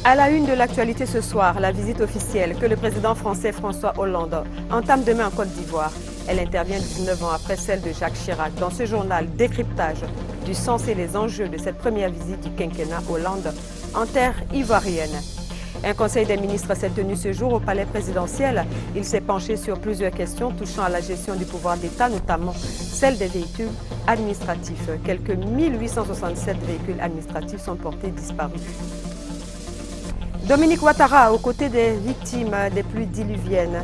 À la une de l'actualité ce soir, la visite officielle que le président français François Hollande entame demain en Côte d'Ivoire. Elle intervient 19 ans après celle de Jacques Chirac. Dans ce journal, décryptage du sens et les enjeux de cette première visite du quinquennat Hollande en terre ivoirienne. Un conseil des ministres s'est tenu ce jour au palais présidentiel. Il s'est penché sur plusieurs questions touchant à la gestion du pouvoir d'État, notamment celle des véhicules administratifs. Quelques 1867 véhicules administratifs sont portés disparus. Dominique Ouattara, aux côtés des victimes des pluies diluviennes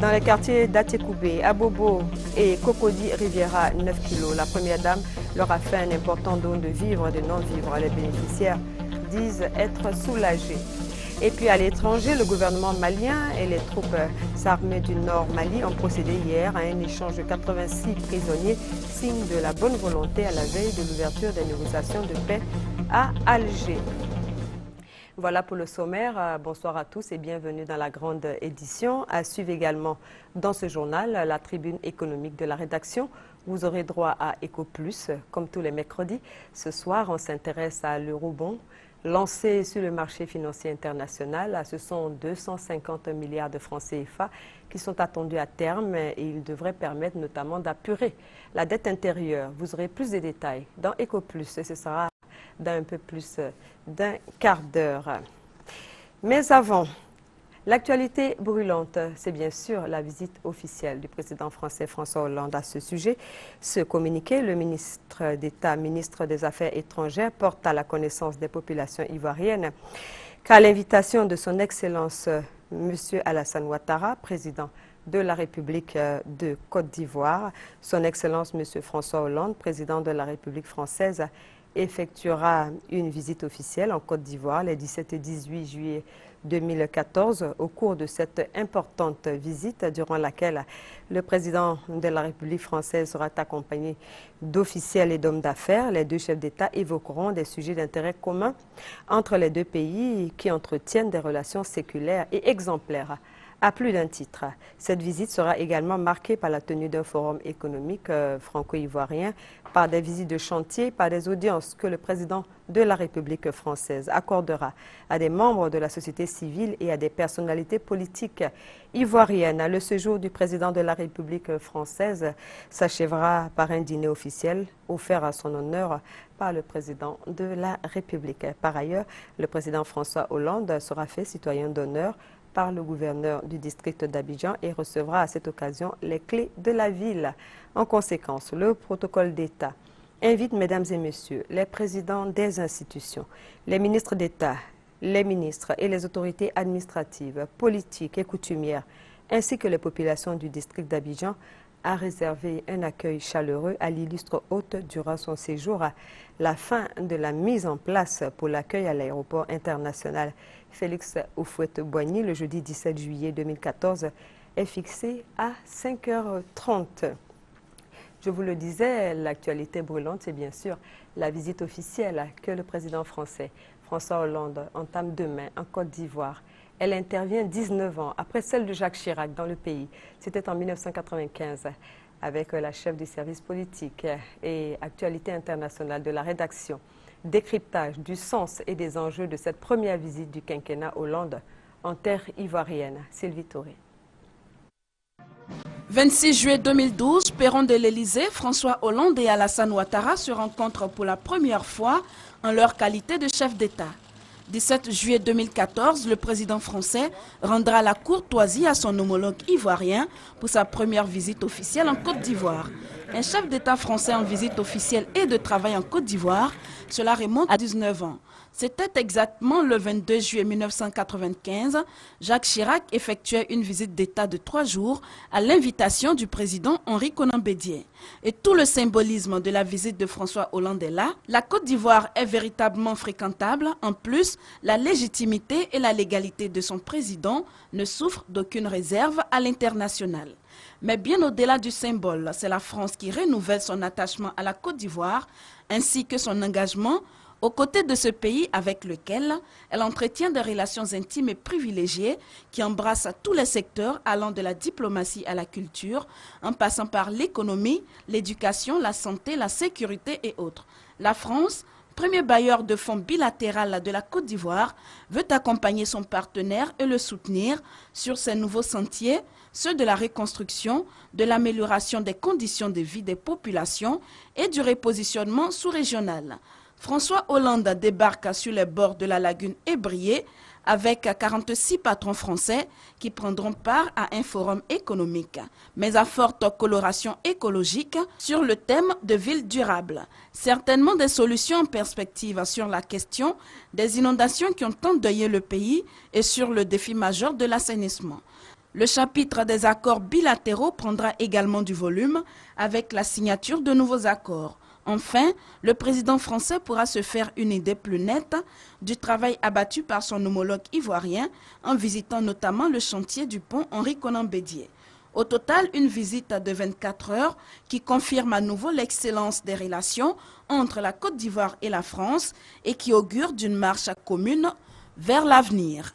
dans les quartiers d'Atekoubé, Abobo et Cocody Riviera, 9 kilos. La première dame leur a fait un important don de vivres et de non-vivres. Les bénéficiaires disent être soulagés. Et puis à l'étranger, le gouvernement malien et les troupes armées du Nord Mali ont procédé hier à un échange de 86 prisonniers, signe de la bonne volonté à la veille de l'ouverture des négociations de paix à Alger. Voilà pour le sommaire. Bonsoir à tous et bienvenue dans la grande édition. À suivre également dans ce journal la tribune économique de la rédaction. Vous aurez droit à Eco Plus, comme tous les mercredis. Ce soir, on s'intéresse à l'eurobond. Lancé sur le marché financier international, ce sont 250 milliards de francs CFA qui sont attendus à terme et ils devraient permettre notamment d'apurer la dette intérieure. Vous aurez plus de détails dans Eco Plus et ce sera dans un peu plus d'un quart d'heure. Mais avant, l'actualité brûlante, c'est bien sûr la visite officielle du président français François Hollande à ce sujet. Ce communiqué, le ministre d'État, ministre des Affaires étrangères, porte à la connaissance des populations ivoiriennes qu'à l'invitation de son Excellence M. Alassane Ouattara, président de la République de Côte d'Ivoire, son Excellence M. François Hollande, président de la République française, effectuera une visite officielle en Côte d'Ivoire les 17 et 18 juillet 2014. Au cours de cette importante visite, durant laquelle le président de la République française sera accompagné d'officiels et d'hommes d'affaires, les deux chefs d'État évoqueront des sujets d'intérêt commun entre les deux pays qui entretiennent des relations séculaires et exemplaires. À plus d'un titre, cette visite sera également marquée par la tenue d'un forum économique franco-ivoirien, par des visites de chantier, par des audiences que le président de la République française accordera à des membres de la société civile et à des personnalités politiques ivoiriennes. Le séjour du président de la République française s'achèvera par un dîner officiel offert à son honneur par le président de la République. Par ailleurs, le président François Hollande sera fait citoyen d'honneur par le gouverneur du district d'Abidjan et recevra à cette occasion les clés de la ville. En conséquence, le protocole d'État invite, mesdames et messieurs, les présidents des institutions, les ministres d'État, les ministres et les autorités administratives, politiques et coutumières, ainsi que les populations du district d'Abidjan, à réserver un accueil chaleureux à l'illustre hôte durant son séjour. La fin de la mise en place pour l'accueil à l'aéroport international Félix Houphouët-Boigny le jeudi 17 juillet 2014 est fixée à 5h30. Je vous le disais, l'actualité brûlante, c'est bien sûr la visite officielle que le président français François Hollande entame demain en Côte d'Ivoire. Elle intervient 19 ans après celle de Jacques Chirac dans le pays. C'était en 1995 avec la chef du service politique et actualité internationale de la rédaction. Décryptage du sens et des enjeux de cette première visite du quinquennat Hollande en terre ivoirienne. Sylvie Touré. 26 juillet 2012, perron de l'Élysée, François Hollande et Alassane Ouattara se rencontrent pour la première fois en leur qualité de chef d'État. 17 juillet 2014, le président français rendra la courtoisie à son homologue ivoirien pour sa première visite officielle en Côte d'Ivoire. Un chef d'État français en visite officielle et de travail en Côte d'Ivoire, cela remonte à 19 ans. C'était exactement le 22 juillet 1995, Jacques Chirac effectuait une visite d'État de 3 jours à l'invitation du président Henri Konan Bédié. Et tout le symbolisme de la visite de François Hollande est là. La Côte d'Ivoire est véritablement fréquentable. En plus, la légitimité et la légalité de son président ne souffrent d'aucune réserve à l'international. Mais bien au-delà du symbole, c'est la France qui renouvelle son attachement à la Côte d'Ivoire ainsi que son engagement aux côtés de ce pays avec lequel elle entretient des relations intimes et privilégiées qui embrassent tous les secteurs allant de la diplomatie à la culture, en passant par l'économie, l'éducation, la santé, la sécurité et autres. La France premier bailleur de fonds bilatéral de la Côte d'Ivoire, veut accompagner son partenaire et le soutenir sur ces nouveaux sentiers, ceux de la reconstruction, de l'amélioration des conditions de vie des populations et du repositionnement sous-régional. François Hollande débarque sur les bords de la lagune Ébrié avec 46 patrons français qui prendront part à un forum économique, mais à forte coloration écologique sur le thème de ville durable. Certainement des solutions en perspective sur la question des inondations qui ont endeuillé le pays et sur le défi majeur de l'assainissement. Le chapitre des accords bilatéraux prendra également du volume avec la signature de nouveaux accords. Enfin, le président français pourra se faire une idée plus nette du travail abattu par son homologue ivoirien en visitant notamment le chantier du pont Henri Konan Bédié. Au total, une visite de 24 heures qui confirme à nouveau l'excellence des relations entre la Côte d'Ivoire et la France et qui augure d'une marche commune vers l'avenir.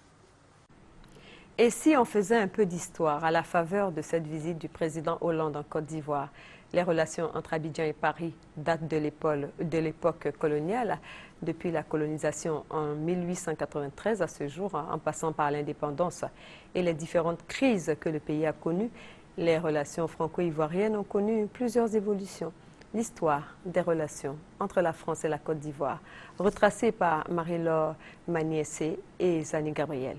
Et si on faisait un peu d'histoire à la faveur de cette visite du président Hollande en Côte d'Ivoire? Les relations entre Abidjan et Paris datent de l'époque coloniale, depuis la colonisation en 1893 à ce jour, en passant par l'indépendance et les différentes crises que le pays a connues. Les relations franco-ivoiriennes ont connu plusieurs évolutions. L'histoire des relations entre la France et la Côte d'Ivoire, retracée par Marie-Laure Magniessé et Zani Gabriel.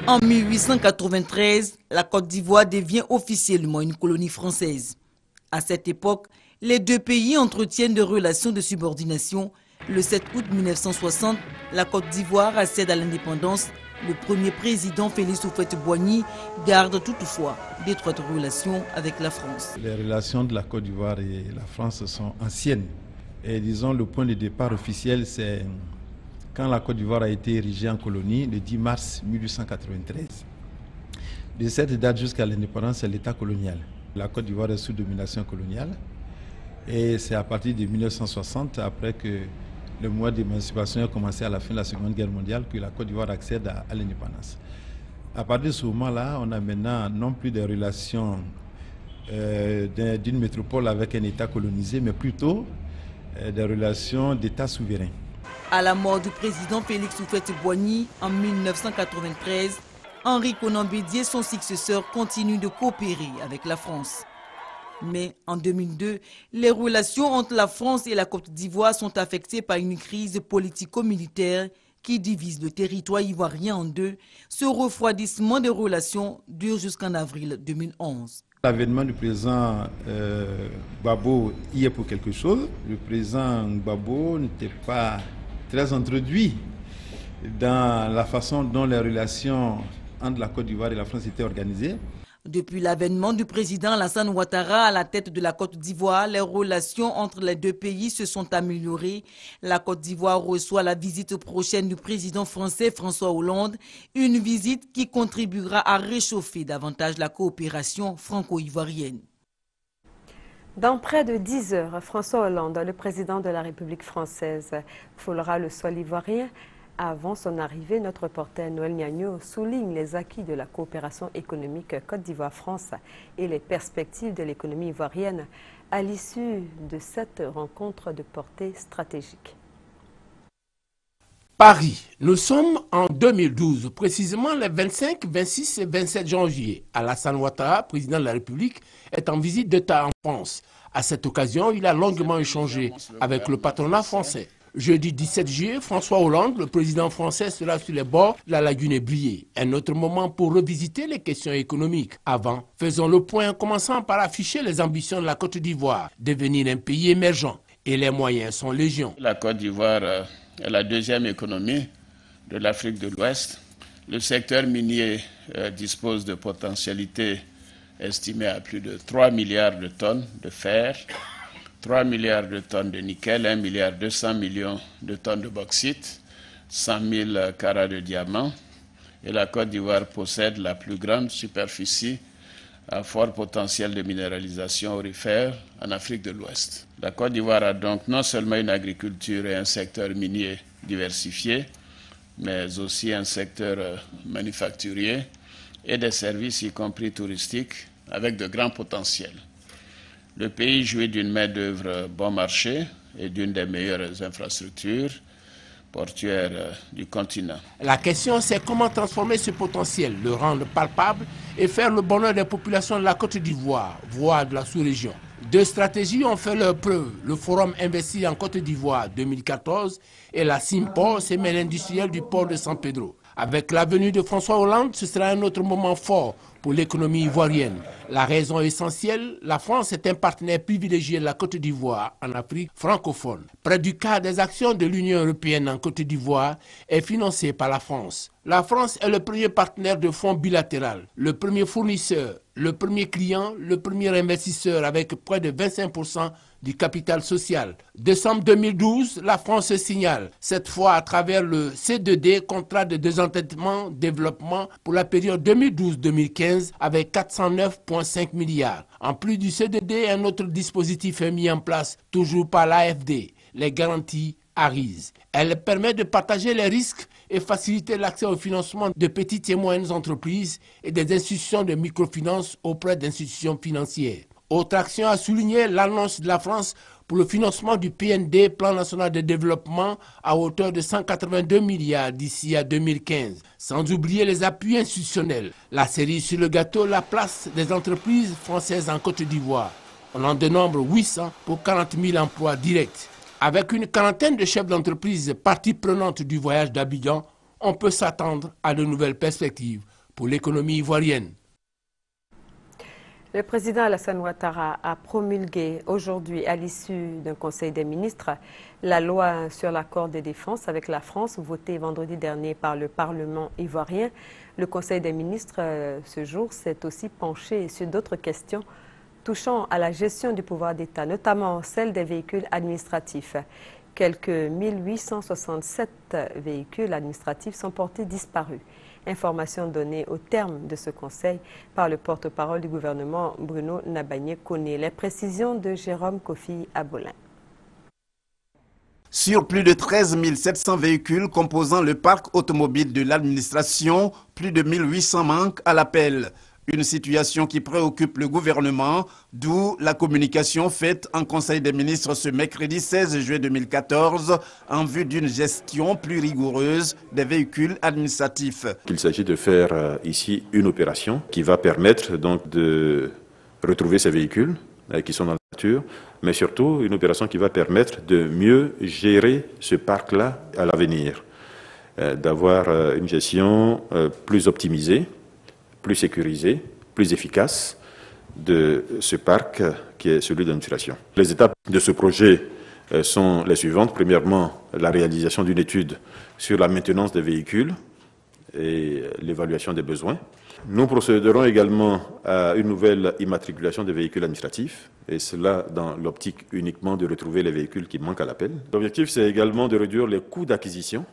En 1893, la Côte d'Ivoire devient officiellement une colonie française. À cette époque, les deux pays entretiennent des relations de subordination. Le 7 août 1960, la Côte d'Ivoire accède à l'indépendance. Le premier président Félix Houphouët-Boigny garde toutefois d'étroites relations avec la France. Les relations de la Côte d'Ivoire et la France sont anciennes. Et disons, le point de départ officiel, c'est quand la Côte d'Ivoire a été érigée en colonie, le 10 mars 1893. De cette date jusqu'à l'indépendance, c'est l'État colonial. La Côte d'Ivoire est sous domination coloniale. Et c'est à partir de 1960, après que le mouvement d'émancipation a commencé à la fin de la Seconde Guerre mondiale, que la Côte d'Ivoire accède à l'indépendance. À partir de ce moment-là, on a maintenant non plus des relations d'une métropole avec un État colonisé, mais plutôt des relations d'État souverain. À la mort du président Félix Houphouët-Boigny en 1993, Henri Konan Bédié, son successeur, continue de coopérer avec la France. Mais en 2002, les relations entre la France et la Côte d'Ivoire sont affectées par une crise politico-militaire qui divise le territoire ivoirien en deux. Ce refroidissement des relations dure jusqu'en avril 2011. L'avènement du président Gbagbo y est pour quelque chose. Le président Gbagbo n'était pas très introduit dans la façon dont les relations entre la Côte d'Ivoire et la France étaient organisées. Depuis l'avènement du président Alassane Ouattara à la tête de la Côte d'Ivoire, les relations entre les deux pays se sont améliorées. La Côte d'Ivoire reçoit la visite prochaine du président français François Hollande, une visite qui contribuera à réchauffer davantage la coopération franco-ivoirienne. Dans près de 10 heures, François Hollande, le président de la République française, foulera le sol ivoirien. Avant son arrivée, notre reporter Noël Niagno souligne les acquis de la coopération économique Côte d'Ivoire-France et les perspectives de l'économie ivoirienne à l'issue de cette rencontre de portée stratégique. Paris, nous sommes en 2012, précisément les 25, 26 et 27 janvier. Alassane Ouattara, président de la République, est en visite d'État en France. À cette occasion, il a longuement échangé avec le patronat français. Jeudi 17 juillet, François Hollande, le président français, sera sur les bords de la lagune Ébrié. Un autre moment pour revisiter les questions économiques. Avant, faisons le point en commençant par afficher les ambitions de la Côte d'Ivoire, devenir un pays émergent. Et les moyens sont légion. La Côte d'Ivoire est la deuxième économie de l'Afrique de l'Ouest. Le secteur minier dispose de potentialités estimées à plus de 3 milliards de tonnes de fer, 3 milliards de tonnes de nickel, 1 milliard 200 millions de tonnes de bauxite, 100 000 carats de diamants. Et la Côte d'Ivoire possède la plus grande superficie à fort potentiel de minéralisation aurifère en Afrique de l'Ouest. La Côte d'Ivoire a donc non seulement une agriculture et un secteur minier diversifié, mais aussi un secteur manufacturier et des services, y compris touristiques, avec de grands potentiels. Le pays jouit d'une main-d'œuvre bon marché et d'une des meilleures infrastructures portuaires du continent. La question, c'est comment transformer ce potentiel, le rendre palpable et faire le bonheur des populations de la Côte d'Ivoire, voire de la sous-région. Deux stratégies ont fait leur preuve. Le Forum investi en Côte d'Ivoire 2014 et la Simport, semaine industrielle du port de San Pedro. Avec la venue de François Hollande, ce sera un autre moment fort pour l'économie ivoirienne. La raison essentielle, la France est un partenaire privilégié de la Côte d'Ivoire en Afrique francophone. Près du quart des actions de l'Union européenne en Côte d'Ivoire est financée par la France. La France est le premier partenaire de fonds bilatéral, le premier fournisseur, le premier client, le premier investisseur avec près de 25% du capital social. Décembre 2012, la France se signale, cette fois à travers le C2D, contrat de désendettement développement pour la période 2012-2015 avec 409,5 milliards. En plus du C2D, un autre dispositif est mis en place, toujours par l'AFD, les garanties ARISE. Elle permet de partager les risques et faciliter l'accès au financement de petites et moyennes entreprises et des institutions de microfinance auprès d'institutions financières. Autre action à souligner, l'annonce de la France pour le financement du PND, Plan national de développement, à hauteur de 182 milliards d'ici à 2015. Sans oublier les appuis institutionnels. La cerise sur le gâteau, la place des entreprises françaises en Côte d'Ivoire. On en dénombre 800 pour 40 000 emplois directs. Avec une quarantaine de chefs d'entreprise partie prenante du voyage d'Abidjan, on peut s'attendre à de nouvelles perspectives pour l'économie ivoirienne. Le président Alassane Ouattara a promulgué aujourd'hui, à l'issue d'un conseil des ministres, la loi sur l'accord de défense avec la France, votée vendredi dernier par le Parlement ivoirien. Le conseil des ministres, ce jour, s'est aussi penché sur d'autres questions touchant à la gestion du pouvoir d'État, notamment celle des véhicules administratifs. Quelques 1867 véhicules administratifs sont portés disparus. Information donnée au terme de ce conseil par le porte-parole du gouvernement Bruno Nabagné-Koné. Les précisions de Jérôme Kofi Abolin. Sur plus de 13 700 véhicules composant le parc automobile de l'administration, plus de 1800 manquent à l'appel. Une situation qui préoccupe le gouvernement, d'où la communication faite en Conseil des ministres ce mercredi 16 juillet 2014 en vue d'une gestion plus rigoureuse des véhicules administratifs. Il s'agit de faire ici une opération qui va permettre donc de retrouver ces véhicules qui sont dans la nature, mais surtout une opération qui va permettre de mieux gérer ce parc-là à l'avenir, d'avoir une gestion plus optimisée, plus sécurisé, plus efficace de ce parc qui est celui de l'administration. Les étapes de ce projet sont les suivantes. Premièrement, la réalisation d'une étude sur la maintenance des véhicules et l'évaluation des besoins. Nous procéderons également à une nouvelle immatriculation des véhicules administratifs, et cela dans l'optique uniquement de retrouver les véhicules qui manquent à l'appel. L'objectif, c'est également de réduire les coûts d'acquisition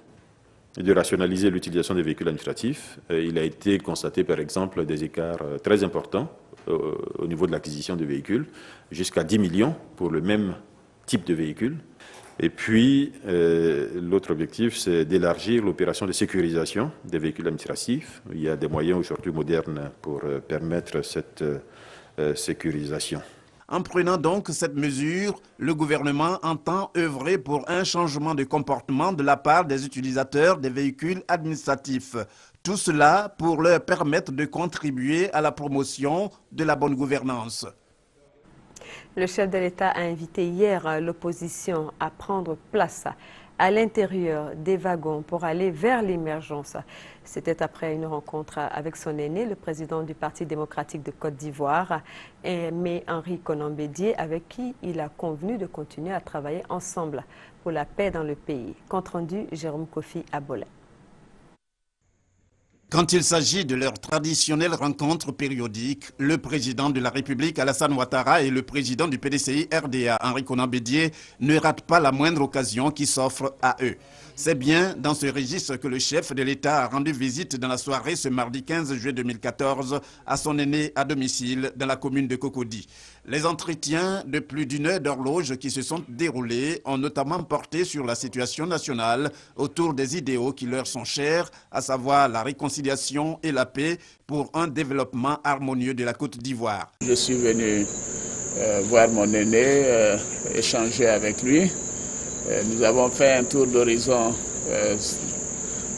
et de rationaliser l'utilisation des véhicules administratifs. Il a été constaté, par exemple, des écarts très importants au niveau de l'acquisition de véhicules, jusqu'à 10 millions pour le même type de véhicule. Et puis, l'autre objectif, c'est d'élargir l'opération de sécurisation des véhicules administratifs. Il y a des moyens aujourd'hui modernes pour permettre cette sécurisation. En prenant donc cette mesure, le gouvernement entend œuvrer pour un changement de comportement de la part des utilisateurs des véhicules administratifs. Tout cela pour leur permettre de contribuer à la promotion de la bonne gouvernance. Le chef de l'État a invité hier l'opposition à prendre place à l'intérieur des wagons pour aller vers l'émergence. C'était après une rencontre avec son aîné, le président du Parti démocratique de Côte d'Ivoire, Aimé Henri Konan Bédié, avec qui il a convenu de continuer à travailler ensemble pour la paix dans le pays. Compte rendu, Jérôme Kofi Abolin. Quand il s'agit de leur traditionnelle rencontre périodique, le président de la République, Alassane Ouattara, et le président du PDCI RDA, Henri Konan Bédié, ne ratent pas la moindre occasion qui s'offre à eux. C'est bien dans ce registre que le chef de l'État a rendu visite dans la soirée ce mardi 15 juillet 2014 à son aîné à domicile dans la commune de Cocody. Les entretiens de plus d'une heure d'horloge qui se sont déroulés ont notamment porté sur la situation nationale autour des idéaux qui leur sont chers, à savoir la réconciliation et la paix pour un développement harmonieux de la Côte d'Ivoire. Je suis venu voir mon aîné, échanger avec lui. Nous avons fait un tour d'horizon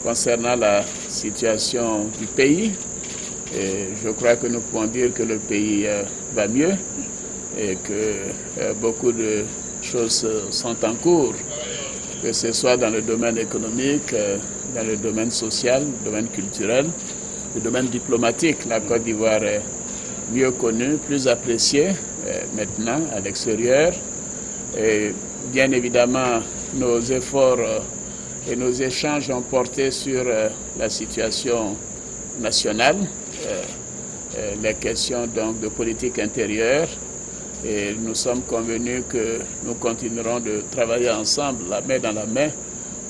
concernant la situation du pays. Et je crois que nous pouvons dire que le pays va mieux et que beaucoup de choses sont en cours, que ce soit dans le domaine économique, dans le domaine social, le domaine culturel, le domaine diplomatique. La Côte d'Ivoire est mieux connue, plus appréciée maintenant à l'extérieur. Et bien évidemment, nos efforts et nos échanges ont porté sur la situation nationale, les questions donc de politique intérieure. Et nous sommes convenus que nous continuerons de travailler ensemble, la main dans la main,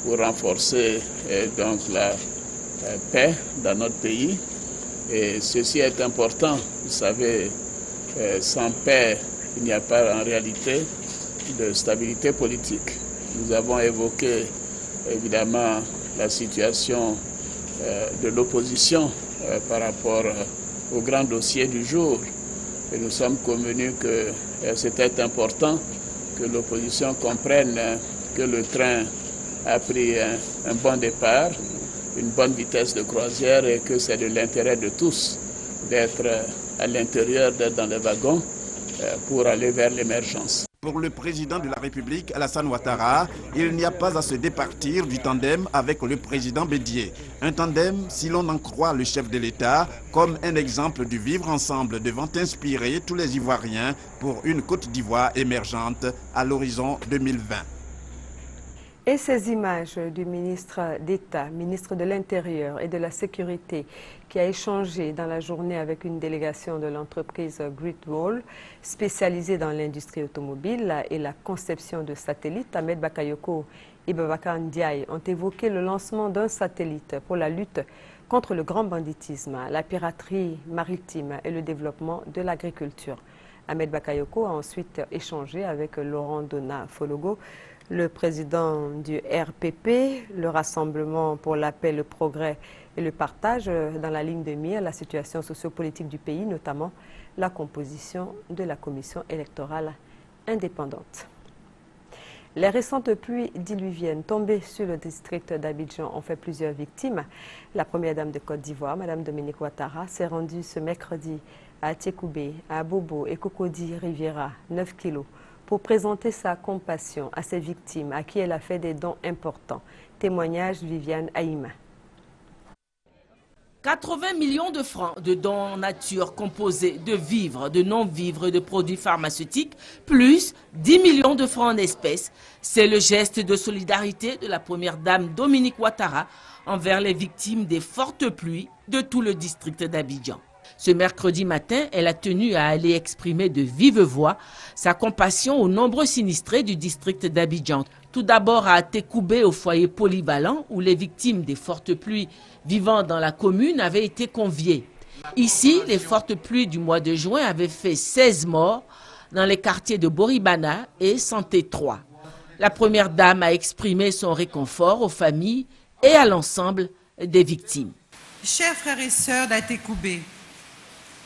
pour renforcer donc la paix dans notre pays. Et ceci est important. Vous savez, sans paix, il n'y a pas en réalité de stabilité politique. Nous avons évoqué évidemment la situation de l'opposition par rapport au grand dossier du jour. Et nous sommes convenus que c'était important que l'opposition comprenne que le train a pris un bon départ, une bonne vitesse de croisière et que c'est de l'intérêt de tous d'être à l'intérieur, d'être dans les wagons pour aller vers l'émergence. Pour le président de la République, Alassane Ouattara, il n'y a pas à se départir du tandem avec le président Bédié. Un tandem, si l'on en croit le chef de l'État, comme un exemple du vivre ensemble devant inspirer tous les Ivoiriens pour une Côte d'Ivoire émergente à l'horizon 2020. Et ces images du ministre d'État, ministre de l'Intérieur et de la Sécurité, qui a échangé dans la journée avec une délégation de l'entreprise Great Wall, spécialisée dans l'industrie automobile et la conception de satellites, Ahmed Bakayoko et Babacar Ndiaye ont évoqué le lancement d'un satellite pour la lutte contre le grand banditisme, la piraterie maritime et le développement de l'agriculture. Ahmed Bakayoko a ensuite échangé avec Laurent Dona Fologo, le président du RPP, le Rassemblement pour la paix, le progrès et le partage dans la ligne de mire, la situation sociopolitique du pays, notamment la composition de la commission électorale indépendante. Les récentes pluies diluviennes tombées sur le district d'Abidjan ont fait plusieurs victimes. La première dame de Côte d'Ivoire, Mme Dominique Ouattara, s'est rendue ce mercredi à Atekoubé, à Bobo et Cocody Riviera, 9 kilos, pour présenter sa compassion à ses victimes, à qui elle a fait des dons importants. Témoignage Viviane Haïma. 80 millions de francs de dons en nature composés de vivres, de non-vivres, de produits pharmaceutiques, plus 10 millions de francs en espèces. C'est le geste de solidarité de la première dame Dominique Ouattara envers les victimes des fortes pluies de tout le district d'Abidjan. Ce mercredi matin, elle a tenu à aller exprimer de vive voix sa compassion aux nombreux sinistrés du district d'Abidjan. Tout d'abord à Atekoubé, au foyer polyvalent, où les victimes des fortes pluies vivant dans la commune avaient été conviées. Ici, les fortes pluies du mois de juin avaient fait 16 morts dans les quartiers de Boribana et Santé 3. La première dame a exprimé son réconfort aux familles et à l'ensemble des victimes. Chers frères et sœurs d'Atekoubé,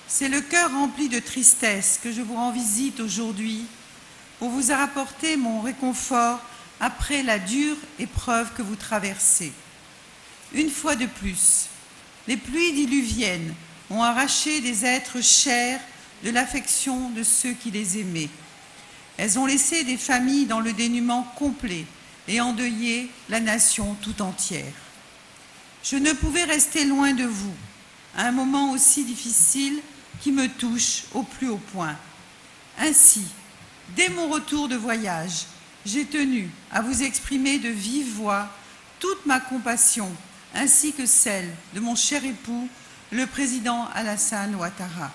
c'est le cœur rempli de tristesse que je vous rends visite aujourd'hui pour vous apporter mon réconfort après la dure épreuve que vous traversez. Une fois de plus, les pluies diluviennes ont arraché des êtres chers de l'affection de ceux qui les aimaient. Elles ont laissé des familles dans le dénuement complet et endeuillé la nation tout entière. Je ne pouvais rester loin de vous à un moment aussi difficile qui me touche au plus haut point. Ainsi, dès mon retour de voyage, j'ai tenu à vous exprimer de vive voix toute ma compassion, ainsi que celle de mon cher époux, le président Alassane Ouattara.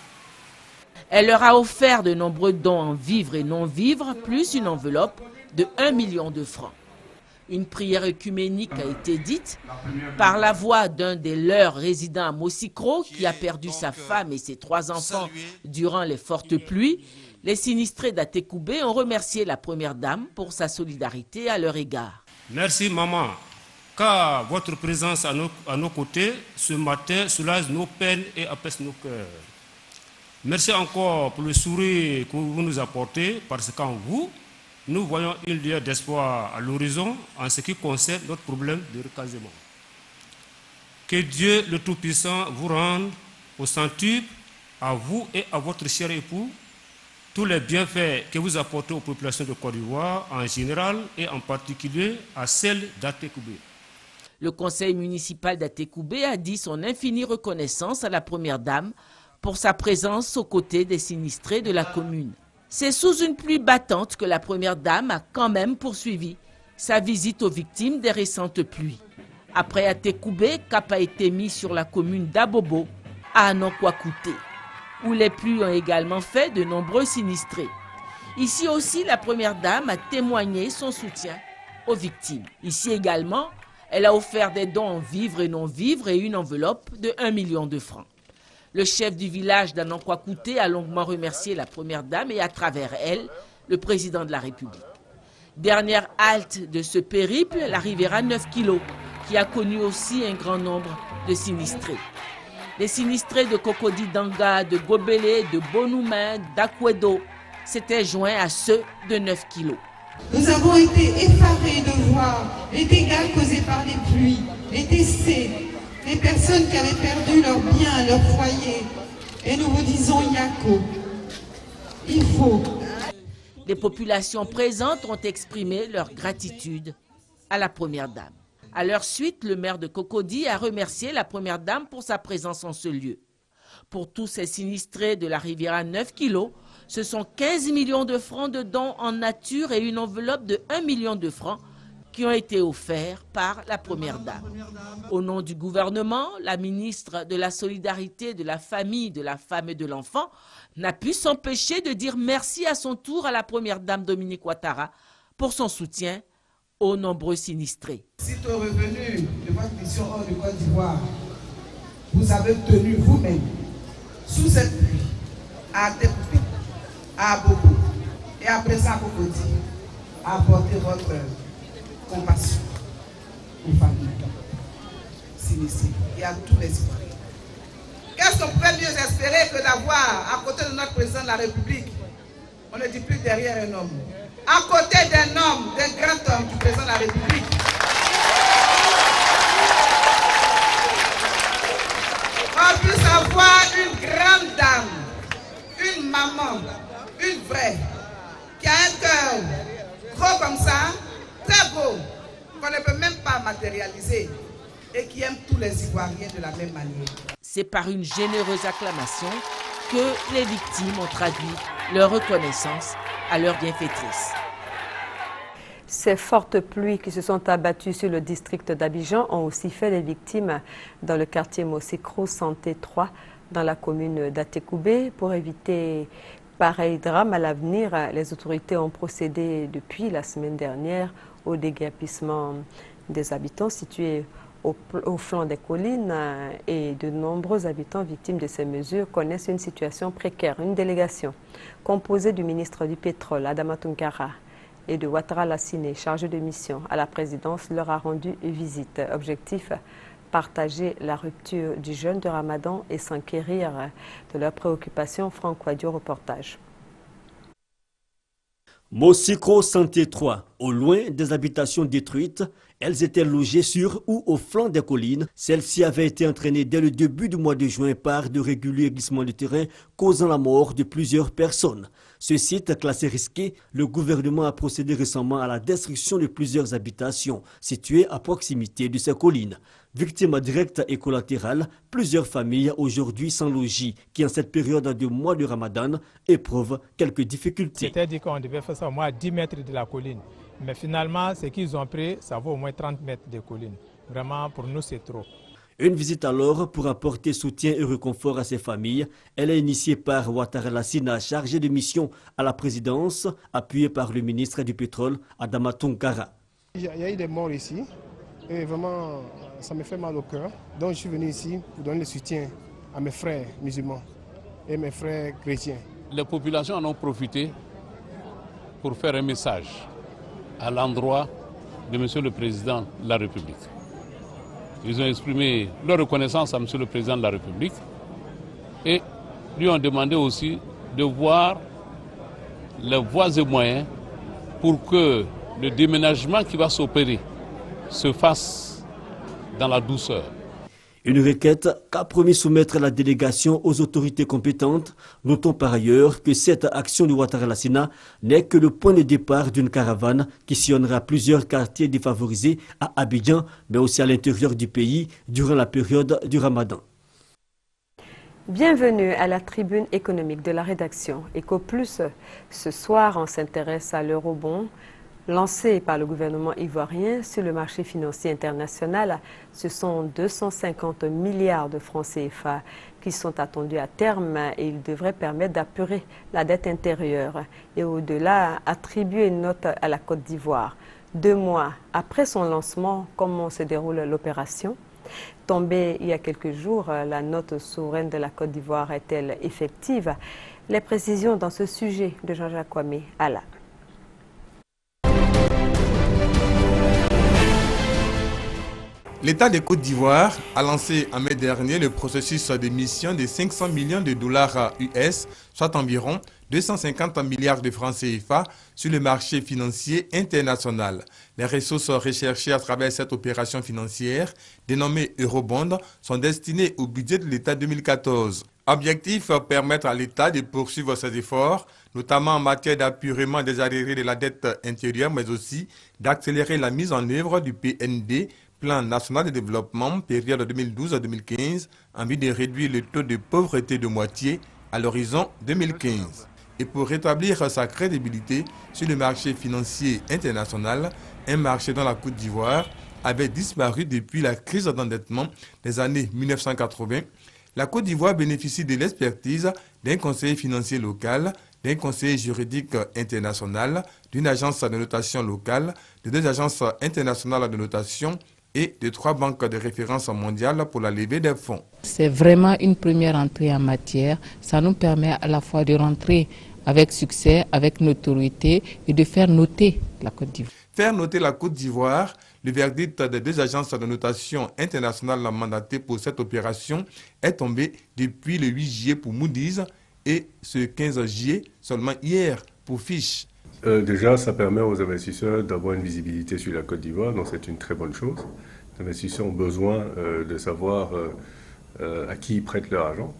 Elle leur a offert de nombreux dons en vivres et non-vivres, plus une enveloppe de 1 million de francs. Une prière œcuménique a été dite par la voix d'un des leurs résidant à Mossikro qui a perdu sa femme et ses 3 enfants durant les fortes pluies. Les sinistrés d'Atekoubé ont remercié la première dame pour sa solidarité à leur égard. Merci maman, car votre présence à nos côtés ce matin soulage nos peines et apaise nos cœurs. Merci encore pour le sourire que vous nous apportez, parce qu'en vous, nous voyons une lueur d'espoir à l'horizon en ce qui concerne notre problème de recasement. Que Dieu le Tout-Puissant vous rende au centuple, à vous et à votre cher époux, tous les bienfaits que vous apportez aux populations de Côte d'Ivoire en général et en particulier à celles d'Atekoubé. Le conseil municipal d'Atekoubé a dit son infinie reconnaissance à la Première Dame pour sa présence aux côtés des sinistrés de la commune. C'est sous une pluie battante que la Première Dame a quand même poursuivi sa visite aux victimes des récentes pluies. Après Atekoubé, cap a été mis sur la commune d'Abobo, à Anankwa-Kouté, où les pluies ont également fait de nombreux sinistrés. Ici aussi, la Première Dame a témoigné son soutien aux victimes. Ici également, elle a offert des dons en vivres et non-vivres et une enveloppe de 1 million de francs. Le chef du village d'Anankwa-Kouté a longuement remercié la Première Dame et à travers elle, le président de la République. Dernière halte de ce périple, la Riviera 9 kg, qui a connu aussi un grand nombre de sinistrés. Les sinistrés de Cocody Danga, de Gobelé, de Bonoumen, d'Akwedo s'étaient joints à ceux de 9 kg. Nous avons été effarés de voir les dégâts causés par les pluies, les décès, les personnes qui avaient perdu leurs biens, leur foyer. Et nous vous disons Yako, il faut. Les populations présentes ont exprimé leur gratitude à la Première Dame. À leur suite, le maire de Cocody a remercié la Première Dame pour sa présence en ce lieu. Pour tous ces sinistrés de la Riviera 9 kg, ce sont 15 millions de francs de dons en nature et une enveloppe de 1 million de francs qui ont été offerts par la Première Dame. Au nom du gouvernement, la ministre de la Solidarité, de la Famille, de la Femme et de l'Enfant n'a pu s'empêcher de dire merci à son tour à la Première Dame Dominique Ouattara pour son soutien aux nombreux sinistrés. Sitôt revenu de votre mission hors de Côte d'Ivoire, vous avez tenu vous-même, sous cette pluie, à Atekoubé, à Abobo et à présent à Cocody, à apporter votre compassion aux familles sinistrées et à tous les citoyens. Qu'est-ce qu'on peut mieux espérer que d'avoir à côté de notre président de la République, on ne dit plus derrière un homme, à côté d'un homme, d'un grand homme du président de la République. On puisse avoir une grande dame, une maman, une vraie, qui a un cœur gros comme ça, très beau, qu'on ne peut même pas matérialiser et qui aime tous les Ivoiriens de la même manière. C'est par une généreuse acclamation que les victimes ont traduit leur reconnaissance à leur bienfaitrice. Ces fortes pluies qui se sont abattues sur le district d'Abidjan ont aussi fait les victimes dans le quartier Mosikro Santé 3 dans la commune d'Atekoubé. Pour éviter pareil drame à l'avenir, les autorités ont procédé depuis la semaine dernière au déguerpissement des habitants situés au flanc des collines et de nombreux habitants victimes de ces mesures connaissent une situation précaire. Une délégation composée du ministre du Pétrole, Adama Tounkara, et de Ouattara Lassine, chargé de mission à la présidence, leur a rendu visite. Objectif, partager la rupture du jeûne de Ramadan et s'enquérir de leurs préoccupations. Franck Wadio, reportage. Mosikro Santé 3, au loin des habitations détruites, elles étaient logées sur ou au flanc des collines. Celles-ci avaient été entraînées dès le début du mois de juin par de réguliers glissements de terrain causant la mort de plusieurs personnes. Ce site classé risqué, le gouvernement a procédé récemment à la destruction de plusieurs habitations situées à proximité de ces collines. Victimes directes et collatérales, plusieurs familles aujourd'hui sans logis qui en cette période de mois de Ramadan éprouvent quelques difficultés. C'est-à-dire qu'on devait faire ça au moins à 10 mètres de la colline. Mais finalement, ce qu'ils ont pris, ça vaut au moins 30 mètres de colline. Vraiment, pour nous, c'est trop. Une visite alors pour apporter soutien et réconfort à ces familles. Elle est initiée par Ouattara Lassine, chargé de mission à la présidence, appuyée par le ministre du Pétrole, Adama Tounkara. Il y a eu des morts ici et vraiment ça me fait mal au cœur. Donc je suis venu ici pour donner le soutien à mes frères musulmans et mes frères chrétiens. Les populations en ont profité pour faire un message à l'endroit de M. le Président de la République. Ils ont exprimé leur reconnaissance à M. le Président de la République et lui ont demandé aussi de voir les voies et moyens pour que le déménagement qui va s'opérer se fasse dans la douceur. Une requête qu'a promis soumettre la délégation aux autorités compétentes. Notons par ailleurs que cette action de Ouattara Lassina n'est que le point de départ d'une caravane qui sillonnera plusieurs quartiers défavorisés à Abidjan, mais aussi à l'intérieur du pays durant la période du Ramadan. Bienvenue à la tribune économique de la rédaction EcoPlus. Ce soir, on s'intéresse à l'eurobond lancé par le gouvernement ivoirien sur le marché financier international. Ce sont 250 milliards de francs CFA qui sont attendus à terme et ils devraient permettre d'apurer la dette intérieure et au-delà attribuer une note à la Côte d'Ivoire. 2 mois après son lancement, comment se déroule l'opération? Tombée il y a quelques jours, la note souveraine de la Côte d'Ivoire est-elle effective? Les précisions dans ce sujet de Jean-Jacques Kwame Alla. L'État de Côte d'Ivoire a lancé en mai dernier le processus d'émission de 500 millions de dollars US, soit environ 250 milliards de francs CFA, sur le marché financier international. Les ressources recherchées à travers cette opération financière, dénommée Eurobond, sont destinées au budget de l'État 2014. Objectif, permettre à l'État de poursuivre ses efforts, notamment en matière d'apurement des arriérés de la dette intérieure, mais aussi d'accélérer la mise en œuvre du PND, Plan national de développement, période 2012-2015, en vue de réduire le taux de pauvreté de moitié à l'horizon 2015. Et pour rétablir sa crédibilité sur le marché financier international, un marché dont la Côte d'Ivoire avait disparu depuis la crise d'endettement des années 1980, la Côte d'Ivoire bénéficie de l'expertise d'un conseiller financier local, d'un conseiller juridique international, d'une agence de notation locale, de 2 agences internationales de notation et de 3 banques de référence mondiales pour la levée des fonds. C'est vraiment une première entrée en matière. Ça nous permet à la fois de rentrer avec succès, avec notoriété et de faire noter la Côte d'Ivoire. Faire noter la Côte d'Ivoire, le verdict des 2 agences de notation internationales mandatées pour cette opération est tombé depuis le 8 juillet pour Moody's et ce 15 juillet seulement hier pour Fitch. Déjà, ça permet aux investisseurs d'avoir une visibilité sur la Côte d'Ivoire, donc c'est une très bonne chose. Les investisseurs ont besoin de savoir à qui ils prêtent leur argent.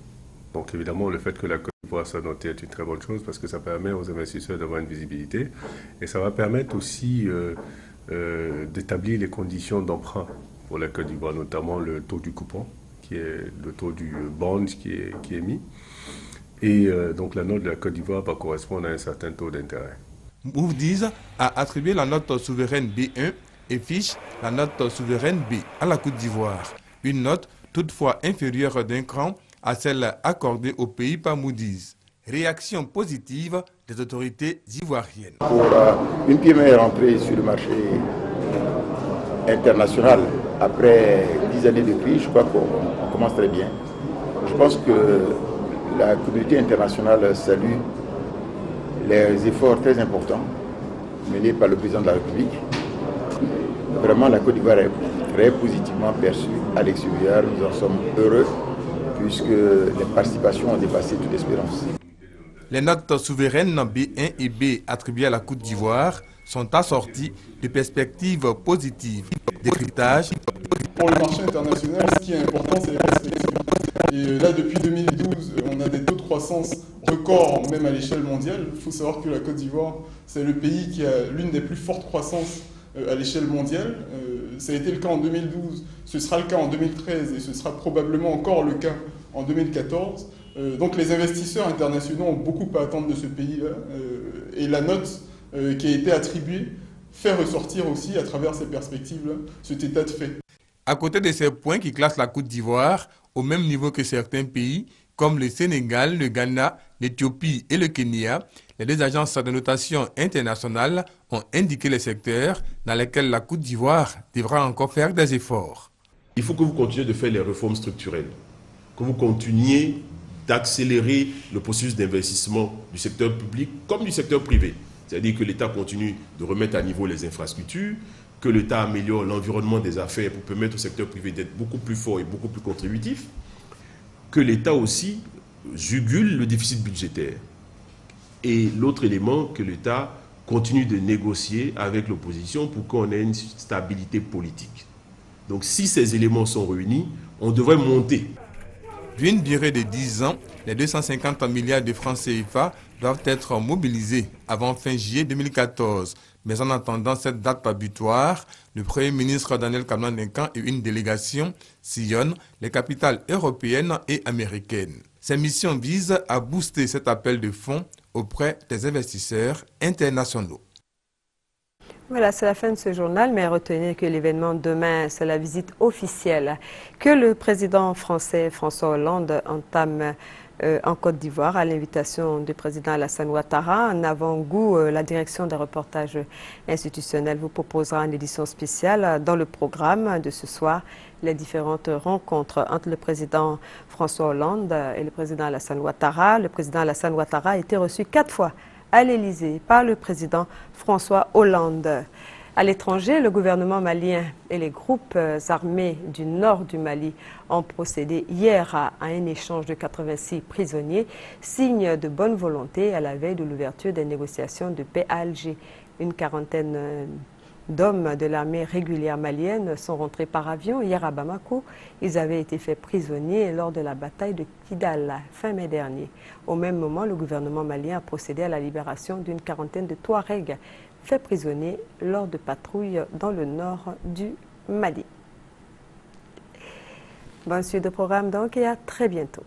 Donc évidemment, le fait que la Côte d'Ivoire soit notée est une très bonne chose parce que ça permet aux investisseurs d'avoir une visibilité. Et ça va permettre aussi d'établir les conditions d'emprunt pour la Côte d'Ivoire, notamment le taux du coupon, qui est le taux du bond qui est mis. Et donc la note de la Côte d'Ivoire va correspondre à un certain taux d'intérêt. Moody's a attribué la note souveraine B1 et Fitch la note souveraine B à la Côte d'Ivoire. Une note toutefois inférieure d'un cran à celle accordée au pays par Moody's. Réaction positive des autorités ivoiriennes. Pour une première entrée sur le marché international, après 10 années de crise, je crois qu'on commence très bien. Je pense que la communauté internationale salue les efforts très importants menés par le président de la République. Vraiment, la Côte d'Ivoire est très positivement perçue à l'extérieur. Nous en sommes heureux puisque les participations ont dépassé toute espérance. Les notes souveraines B1 et B attribuées à la Côte d'Ivoire sont assorties de perspectives positives, d'écritage. Pour le marché international, ce qui est important, c'est les perspectives. Et là, depuis 2012, on a des taux de croissance records, même à l'échelle mondiale. Il faut savoir que la Côte d'Ivoire, c'est le pays qui a l'une des plus fortes croissances à l'échelle mondiale. Ça a été le cas en 2012, ce sera le cas en 2013 et ce sera probablement encore le cas en 2014. Donc les investisseurs internationaux ont beaucoup à attendre de ce pays-là. Et la note qui a été attribuée fait ressortir aussi, à travers ces perspectives-là, cet état de fait. À côté de ces points qui classent la Côte d'Ivoire au même niveau que certains pays, comme le Sénégal, le Ghana, l'Éthiopie et le Kenya, les 2 agences de notation internationales ont indiqué les secteurs dans lesquels la Côte d'Ivoire devra encore faire des efforts. Il faut que vous continuiez de faire les réformes structurelles, que vous continuiez d'accélérer le processus d'investissement du secteur public comme du secteur privé. C'est-à-dire que l'État continue de remettre à niveau les infrastructures, que l'État améliore l'environnement des affaires pour permettre au secteur privé d'être beaucoup plus fort et beaucoup plus contributif, que l'État aussi jugule le déficit budgétaire. Et l'autre élément, que l'État continue de négocier avec l'opposition pour qu'on ait une stabilité politique. Donc si ces éléments sont réunis, on devrait monter. D'une durée de 10 ans, les 250 milliards de francs CFA doivent être mobilisés avant fin juillet 2014. Mais en attendant cette date butoir, le Premier ministre Daniel Kablan-Duncan et une délégation sillonnent les capitales européennes et américaines. Ces missions visent à booster cet appel de fonds auprès des investisseurs internationaux. Voilà, c'est la fin de ce journal, mais retenez que l'événement demain, c'est la visite officielle que le président français François Hollande entame en Côte d'Ivoire à l'invitation du président Alassane Ouattara. En avant-goût, la direction des reportages institutionnels vous proposera une édition spéciale dans le programme de ce soir. Les différentes rencontres entre le président François Hollande et le président Alassane Ouattara. Le président Alassane Ouattara a été reçu 4 fois à l'Élysée par le président François Hollande. À l'étranger, le gouvernement malien et les groupes armés du nord du Mali ont procédé hier à un échange de 86 prisonniers, signe de bonne volonté à la veille de l'ouverture des négociations de paix à Alger. Une quarantaine d'hommes de l'armée régulière malienne sont rentrés par avion hier à Bamako. Ils avaient été faits prisonniers lors de la bataille de Kidal, fin mai dernier. Au même moment, le gouvernement malien a procédé à la libération d'une quarantaine de Touaregs faits prisonniers lors de patrouilles dans le nord du Mali. Bonne suite de programme donc et à très bientôt.